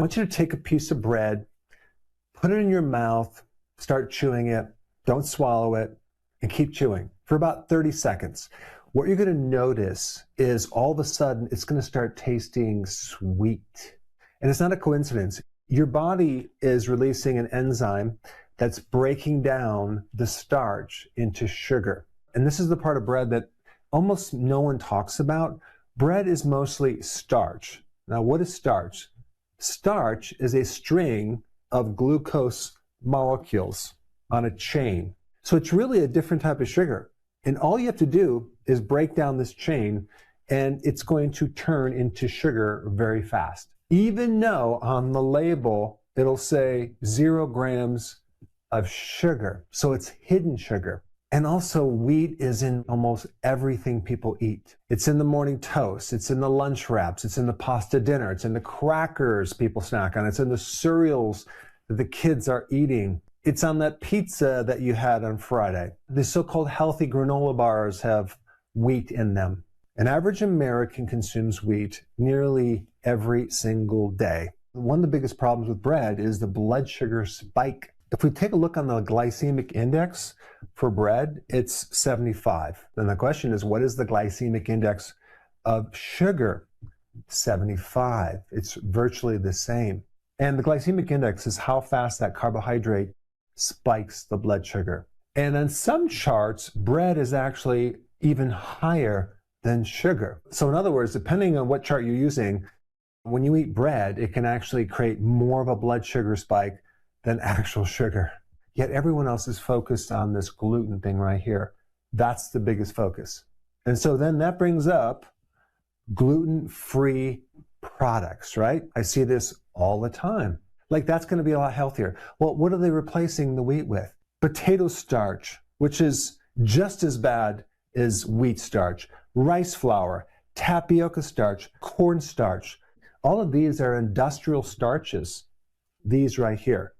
want you to take a piece of bread, put it in your mouth, start chewing it, don't swallow it, and keep chewing for about 30 seconds. What you're going to notice is all of a sudden it's going to start tasting sweet. And it's not a coincidence. Your body is releasing an enzyme that's breaking down the starch into sugar. And this is the part of bread that almost no one talks about. Bread is mostly starch. Now, what is starch? Starch is a string of glucose molecules on a chain. So it's really a different type of sugar. And all you have to do is break down this chain, and it's going to turn into sugar very fast. Even though on the label, it'll say 0 grams of sugar. So it's hidden sugar. And also, wheat is in almost everything people eat. It's in the morning toast, it's in the lunch wraps, it's in the pasta dinner, it's in the crackers people snack on, it's in the cereals that the kids are eating. It's on that pizza that you had on Friday. The so-called healthy granola bars have wheat in them. An average American consumes wheat nearly every single day. One of the biggest problems with bread is the blood sugar spike. If we take a look on the glycemic index for bread, it's 75. Then the question is, what is the glycemic index of sugar? 75. It's virtually the same. And the glycemic index is how fast that carbohydrate spikes the blood sugar. And on some charts, bread is actually even higher than sugar. So in other words, depending on what chart you're using, when you eat bread, it can actually create more of a blood sugar spike than actual sugar. Yet everyone else is focused on this gluten thing right here. That's the biggest focus. And so then that brings up gluten-free products, right? I see this all the time. Like, that's going to be a lot healthier. Well, what are they replacing the wheat with? Potato starch, which is just as bad as wheat starch, rice flour, tapioca starch, corn starch. All of these are industrial starches, these right here.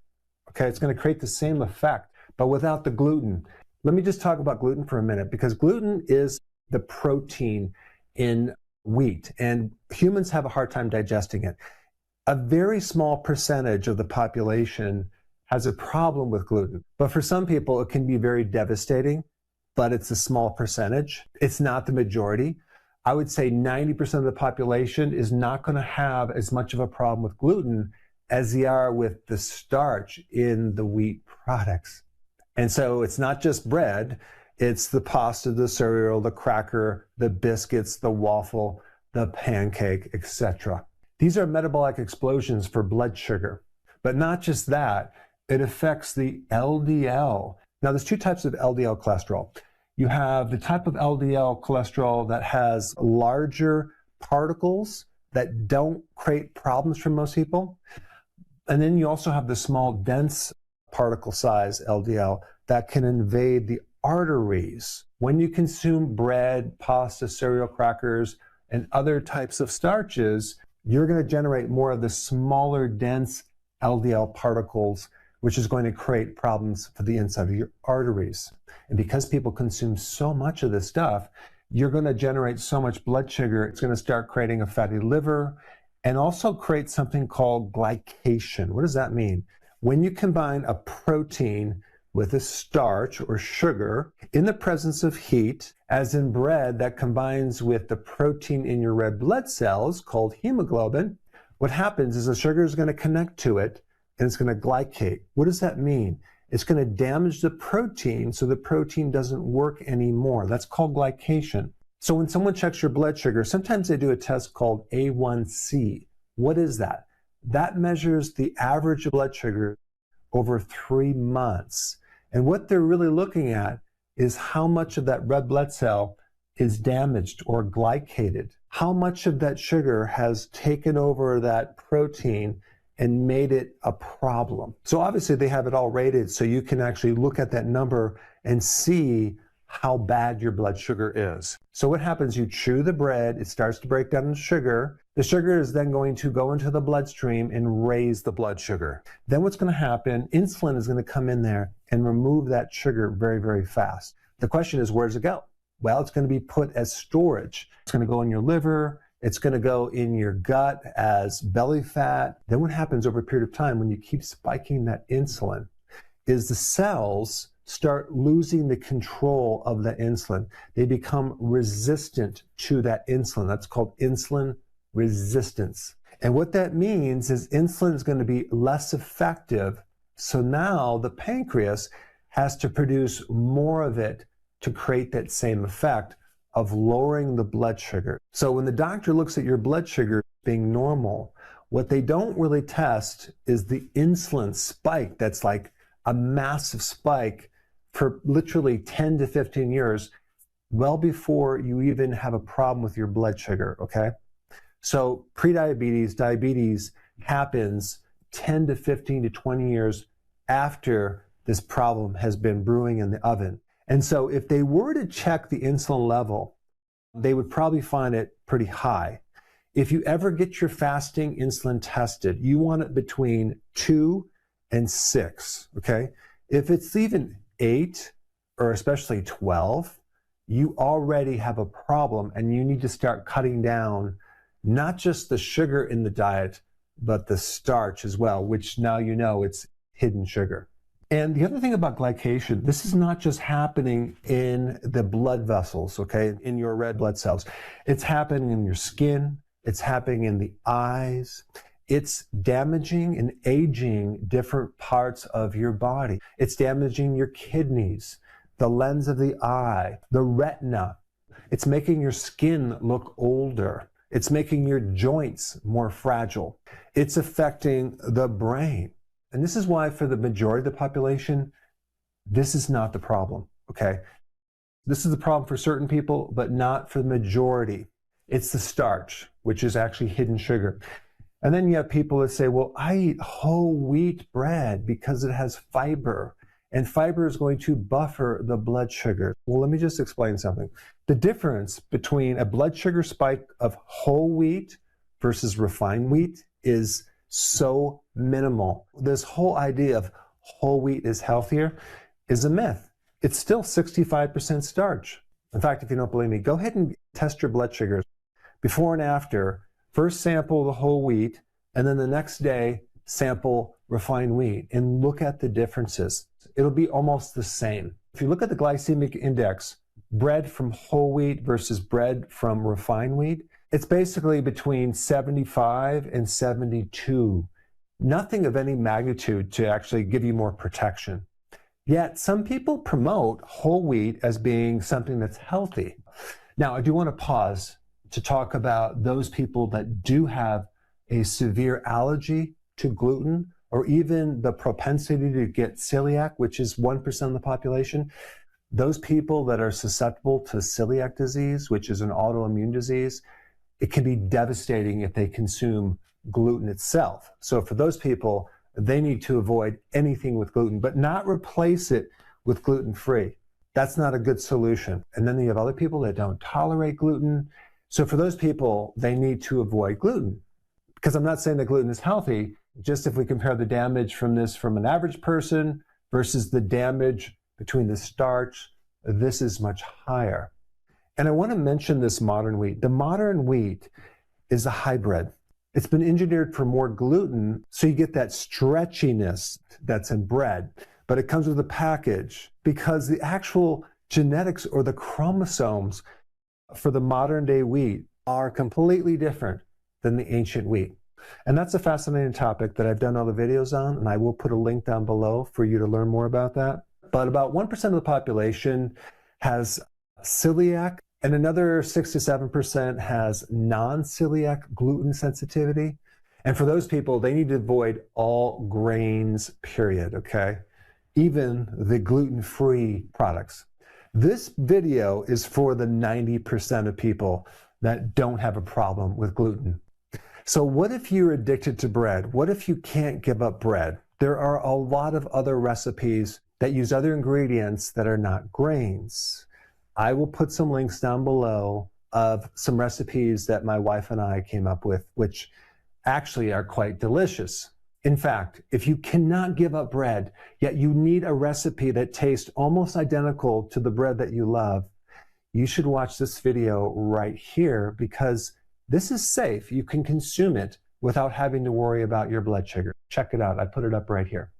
Okay, it's going to create the same effect, but without the gluten. Let me just talk about gluten for a minute, because gluten is the protein in wheat, and humans have a hard time digesting it. A very small percentage of the population has a problem with gluten, but for some people it can be very devastating, but it's a small percentage. It's not the majority. I would say 90% of the population is not going to have as much of a problem with gluten as they are with the starch in the wheat products. And so it's not just bread, it's the pasta, the cereal, the cracker, the biscuits, the waffle, the pancake, etc. These are metabolic explosions for blood sugar. But not just that, it affects the LDL. Now, there's two types of LDL cholesterol. You have the type of LDL cholesterol that has larger particles that don't create problems for most people. And then you also have the small, dense particle size LDL that can invade the arteries. When you consume bread, pasta, cereal, crackers, and other types of starches, you're going to generate more of the smaller, dense LDL particles, which is going to create problems for the inside of your arteries. And because people consume so much of this stuff, you're going to generate so much blood sugar, it's going to start creating a fatty liver and also create something called glycation. What does that mean? When you combine a protein with a starch or sugar in the presence of heat, as in bread that combines with the protein in your red blood cells called hemoglobin, what happens is the sugar is going to connect to it and it's going to glycate. What does that mean? It's going to damage the protein so the protein doesn't work anymore. That's called glycation. So when someone checks your blood sugar, sometimes they do a test called A1C. What is that? That measures the average blood sugar over 3 months. And what they're really looking at is how much of that red blood cell is damaged or glycated. How much of that sugar has taken over that protein and made it a problem. So obviously they have it all rated so you can actually look at that number and see how bad your blood sugar is. So what happens, you chew the bread, it starts to break down into sugar. The sugar is then going to go into the bloodstream and raise the blood sugar. Then what's going to happen, insulin is going to come in there and remove that sugar very, very fast. The question is, where does it go? Well, it's going to be put as storage. It's going to go in your liver, It's going to go in your gut as belly fat. Then what happens over a period of time when you keep spiking that insulin is the cells start losing the control of the insulin. They become resistant to that insulin. That's called insulin resistance. And what that means is insulin is going to be less effective. So now the pancreas has to produce more of it to create that same effect of lowering the blood sugar. So when the doctor looks at your blood sugar being normal, what they don't really test is the insulin spike that's like a massive spike for literally 10 to 15 years, well before you even have a problem with your blood sugar, okay? So prediabetes, diabetes happens 10 to 15 to 20 years after this problem has been brewing in the oven. And so if they were to check the insulin level, they would probably find it pretty high. If you ever get your fasting insulin tested, you want it between 2 and 6, okay? If it's even 8 or especially 12, you already have a problem and you need to start cutting down not just the sugar in the diet, but the starch as well, which now you know it's hidden sugar. And the other thing about glycation, this is not just happening in the blood vessels, okay, in your red blood cells. It's happening in your skin. It's happening in the eyes. It's damaging and aging different parts of your body. It's damaging your kidneys, the lens of the eye, the retina. It's making your skin look older. It's making your joints more fragile. It's affecting the brain. And this is why for the majority of the population, this is not the problem, okay? This is the problem for certain people, but not for the majority. It's the starch, which is actually hidden sugar. And then you have people that say, well, I eat whole wheat bread because it has fiber, and fiber is going to buffer the blood sugar. Well, let me just explain something. The difference between a blood sugar spike of whole wheat versus refined wheat is so minimal. This whole idea of whole wheat is healthier is a myth. It's still 65% starch. In fact, if you don't believe me, go ahead and test your blood sugars before and after. First sample the whole wheat, and then the next day sample refined wheat and look at the differences. It'll be almost the same. If you look at the glycemic index, bread from whole wheat versus bread from refined wheat, it's basically between 75 and 72. Nothing of any magnitude to actually give you more protection. Yet some people promote whole wheat as being something that's healthy. Now, I do want to pause to talk about those people that do have a severe allergy to gluten, or even the propensity to get celiac, which is 1% of the population. Those people that are susceptible to celiac disease, which is an autoimmune disease, it can be devastating if they consume gluten itself. So for those people, they need to avoid anything with gluten, but not replace it with gluten-free. That's not a good solution. And then you have other people that don't tolerate gluten. So for those people, they need to avoid gluten. Because I'm not saying that gluten is healthy, just if we compare the damage from this from an average person versus the damage between the starch, this is much higher. And I want to mention this modern wheat. The modern wheat is a hybrid. It's been engineered for more gluten, so you get that stretchiness that's in bread, but it comes with a package because the actual genetics or the chromosomes for the modern day wheat are completely different than the ancient wheat. And that's a fascinating topic that I've done all the videos on, and I will put a link down below for you to learn more about that. But about 1% of the population has celiac, and another 6 to 7% has non-celiac gluten sensitivity. And for those people, they need to avoid all grains, period, okay? Even the gluten-free products. This video is for the 90% of people that don't have a problem with gluten. So what if you're addicted to bread? What if you can't give up bread? There are a lot of other recipes that use other ingredients that are not grains. I will put some links down below of some recipes that my wife and I came up with, which actually are quite delicious. In fact, if you cannot give up bread, yet you need a recipe that tastes almost identical to the bread that you love, you should watch this video right here because This is safe. You can consume it without having to worry about your blood sugar. Check it out. I put it up right here.